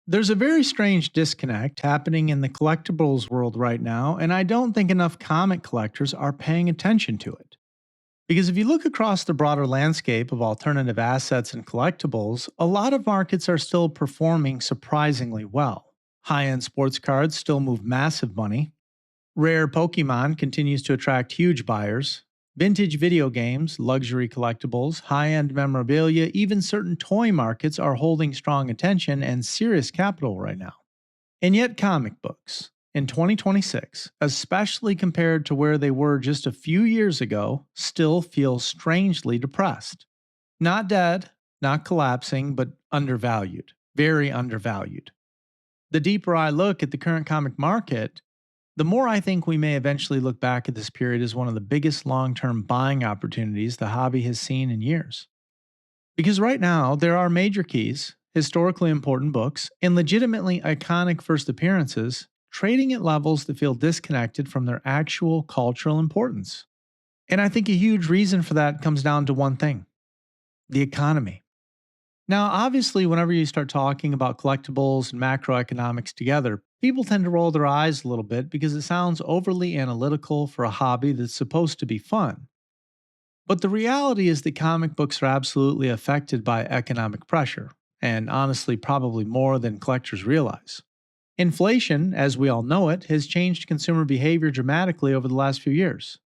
There's a very strange disconnect happening in the collectibles world right now, and I don't think enough comic collectors are paying attention to it. Because if you look across the broader landscape of alternative assets and collectibles, a lot of markets are still performing surprisingly well. High end sports cards still move massive money. Rare Pokemon continues to attract huge buyers. Vintage video games, luxury collectibles, high end memorabilia, even certain toy markets are holding strong attention and serious capital right now. And yet, comic books, in 2026, especially compared to where they were just a few years ago, still feel strangely depressed. Not dead, not collapsing, but undervalued. Very undervalued. The deeper I look at the current comic market, the more I think we may eventually look back at this period as one of the biggest long term buying opportunities the hobby has seen in years. Because right now, there are major keys, historically important books, and legitimately iconic first appearances trading at levels that feel disconnected from their actual cultural importance. And I think a huge reason for that comes down to one thing: the economy. Now, obviously, whenever you start talking about collectibles and macroeconomics together, people tend to roll their eyes a little bit because it sounds overly analytical for a hobby that's supposed to be fun. But the reality is that comic books are absolutely affected by economic pressure, and honestly, probably more than collectors realize. Inflation, as we all know it, has changed consumer behavior dramatically over the last few years.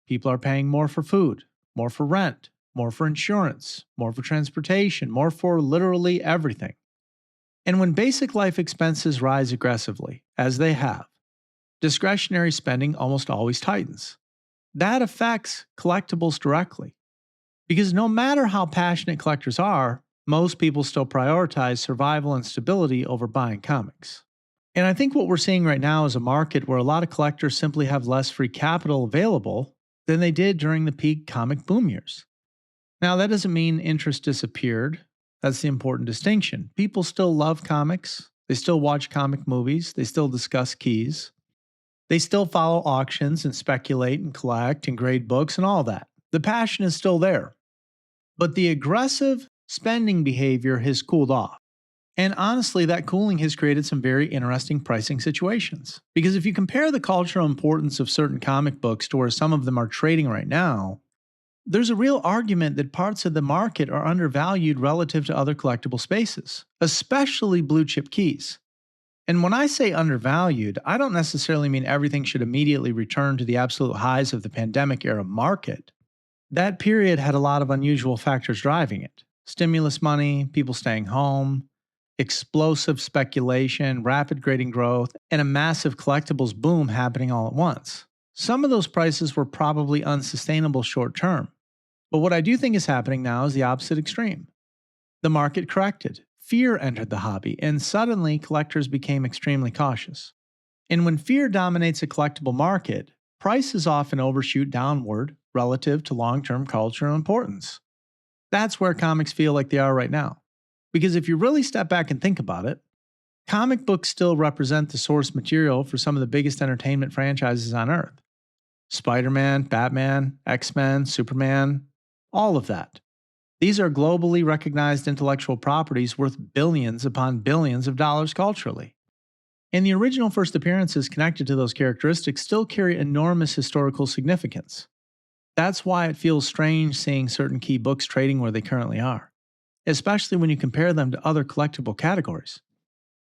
People are paying more for food, more for rent, more for insurance, more for transportation, more for literally everything. And when basic life expenses rise aggressively, as they have, discretionary spending almost always tightens. That affects collectibles directly. Because no matter how passionate collectors are, most people still prioritize survival and stability over buying comics. And I think what we're seeing right now is a market where a lot of collectors simply have less free capital available than they did during the peak comic boom years. Now, that doesn't mean interest disappeared. That's the important distinction. People still love comics, they still watch comic movies, they still discuss keys, they still follow auctions and speculate and collect and grade books and all that. The passion is still there. But the aggressive spending behavior has cooled off. And honestly, that cooling has created some very interesting pricing situations. Because if you compare the cultural importance of certain comic books to where some of them are trading right now, there's a real argument that parts of the market are undervalued relative to other collectible spaces, especially blue chip keys. And when I say undervalued, I don't necessarily mean everything should immediately return to the absolute highs of the pandemic era market. That period had a lot of unusual factors driving it: stimulus money, people staying home, explosive speculation, rapid grading growth, and a massive collectibles boom happening all at once. Some of those prices were probably unsustainable short term. But what I do think is happening now is the opposite extreme. The market corrected, fear entered the hobby, and suddenly collectors became extremely cautious. And when fear dominates a collectible market, prices often overshoot downward relative to long term cultural importance. That's where comics feel like they are right now. Because if you really step back and think about it, comic books still represent the source material for some of the biggest entertainment franchises on Earth: Spider Man, Batman, X Men, Superman, all of that. These are globally recognized intellectual properties worth billions upon billions of dollars culturally. And the original first appearances connected to those characteristics still carry enormous historical significance. That's why it feels strange seeing certain key books trading where they currently are, especially when you compare them to other collectible categories.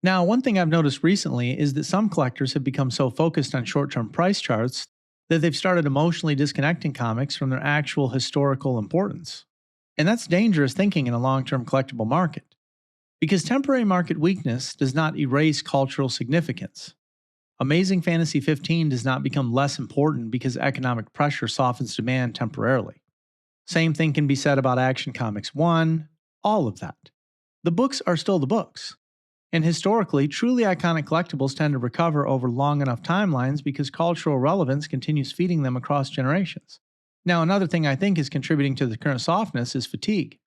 Now, one thing I've noticed recently is that some collectors have become so focused on short term price charts that they've started emotionally disconnecting comics from their actual historical importance. And that's dangerous thinking in a long term collectible market, because temporary market weakness does not erase cultural significance. Amazing Fantasy 15 does not become less important because economic pressure softens demand temporarily. Same thing can be said about Action Comics 1, all of that. The books are still the books. And historically, truly iconic collectibles tend to recover over long enough timelines because cultural relevance continues feeding them across generations. Now, another thing I think is contributing to the current softness is fatigue.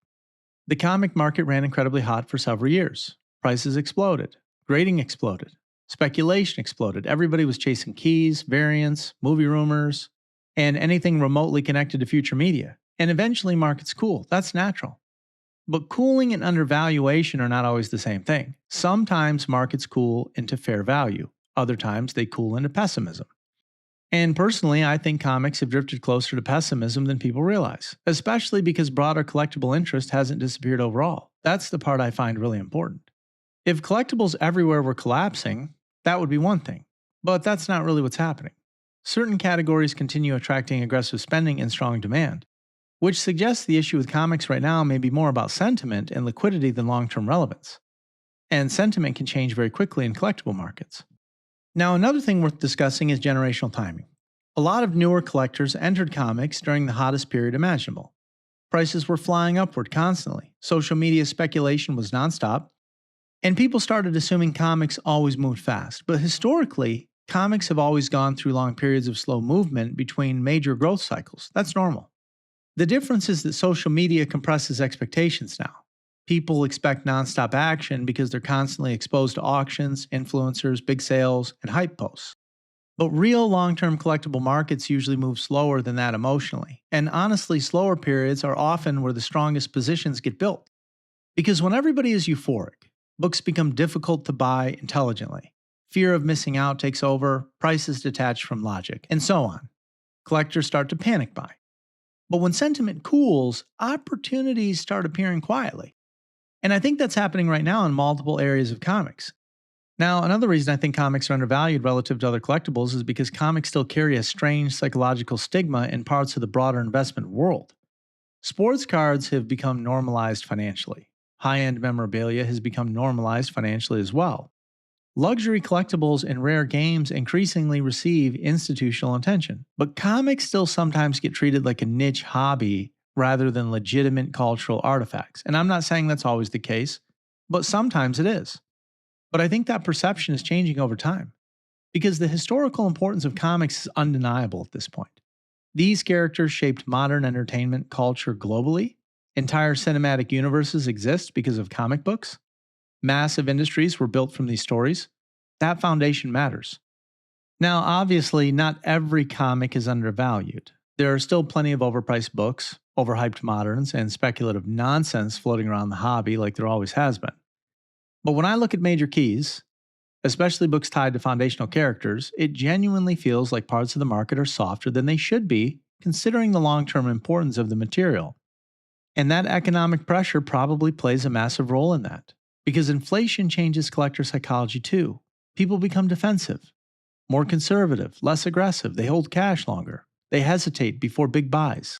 The comic market ran incredibly hot for several years. Prices exploded, grading exploded, speculation exploded. Everybody was chasing keys, variants, movie rumors, and anything remotely connected to future media. And eventually markets cool. That's natural. But cooling and undervaluation are not always the same thing. Sometimes markets cool into fair value, other times they cool into pessimism. And personally, I think comics have drifted closer to pessimism than people realize, especially because broader collectible interest hasn't disappeared overall. That's the part I find really important. If collectibles everywhere were collapsing, that would be one thing. But that's not really what's happening. Certain categories continue attracting aggressive spending and strong demand, which suggests the issue with comics right now may be more about sentiment and liquidity than long-term relevance. And sentiment can change very quickly in collectible markets. Now, another thing worth discussing is generational timing. A lot of newer collectors entered comics during the hottest period imaginable. Prices were flying upward constantly, social media speculation was nonstop, and people started assuming comics always moved fast. But historically, comics have always gone through long periods of slow movement between major growth cycles. That's normal. The difference is that social media compresses expectations now. People expect nonstop action because they're constantly exposed to auctions, influencers, big sales, and hype posts. But real long-term collectible markets usually move slower than that emotionally. And honestly, slower periods are often where the strongest positions get built. Because when everybody is euphoric, books become difficult to buy intelligently. Fear of missing out takes over, prices detach from logic, and so on. Collectors start to panic buy. But when sentiment cools, opportunities start appearing quietly. And I think that's happening right now in multiple areas of comics. Now, another reason I think comics are undervalued relative to other collectibles is because comics still carry a strange psychological stigma in parts of the broader investment world. Sports cards have become normalized financially. High-end memorabilia has become normalized financially as well. Luxury collectibles and rare games increasingly receive institutional attention, but comics still sometimes get treated like a niche hobby rather than legitimate cultural artifacts. And I'm not saying that's always the case, but sometimes it is. But I think that perception is changing over time, because the historical importance of comics is undeniable at this point. These characters shaped modern entertainment culture globally. Entire cinematic universes exist because of comic books. Massive industries were built from these stories. That foundation matters. Now, obviously, not every comic is undervalued. There are still plenty of overpriced books, overhyped moderns, and speculative nonsense floating around the hobby like there always has been. But when I look at major keys, especially books tied to foundational characters, it genuinely feels like parts of the market are softer than they should be, considering the long-term importance of the material. And that economic pressure probably plays a massive role in that. Because inflation changes collector psychology too. People become defensive, more conservative, less aggressive, they hold cash longer, they hesitate before big buys.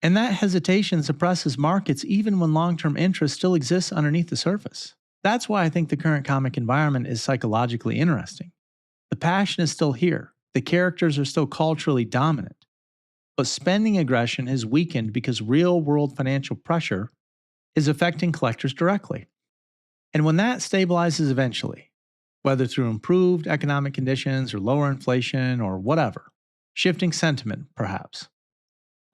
And that hesitation suppresses markets even when long-term interest still exists underneath the surface. That's why I think the current comic environment is psychologically interesting. The passion is still here, the characters are still culturally dominant. But spending aggression has weakened because real-world financial pressure is affecting collectors directly. And when that stabilizes eventually, whether through improved economic conditions or lower inflation or whatever, shifting sentiment perhaps,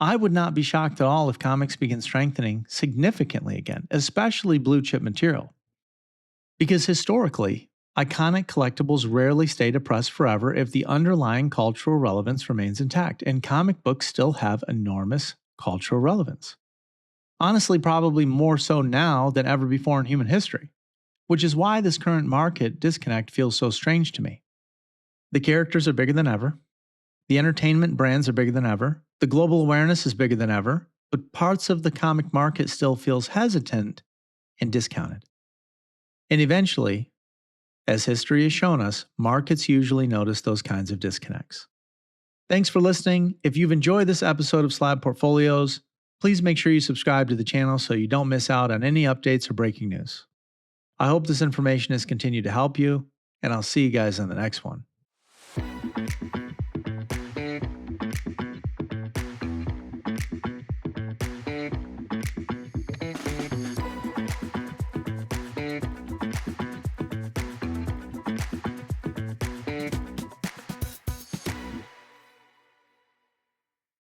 I would not be shocked at all if comics begin strengthening significantly again, especially blue chip material. Because historically, iconic collectibles rarely stay depressed forever if the underlying cultural relevance remains intact, and comic books still have enormous cultural relevance. Honestly, probably more so now than ever before in human history. Which is why this current market disconnect feels so strange to me. The characters are bigger than ever. The entertainment brands are bigger than ever. The global awareness is bigger than ever. But parts of the comic market still feels hesitant and discounted. And eventually, as history has shown us, markets usually notice those kinds of disconnects. Thanks for listening. If you've enjoyed this episode of Slabbed Portfolios, please make sure you subscribe to the channel so you don't miss out on any updates or breaking news. I hope this information has continued to help you, and I'll see you guys on the next one.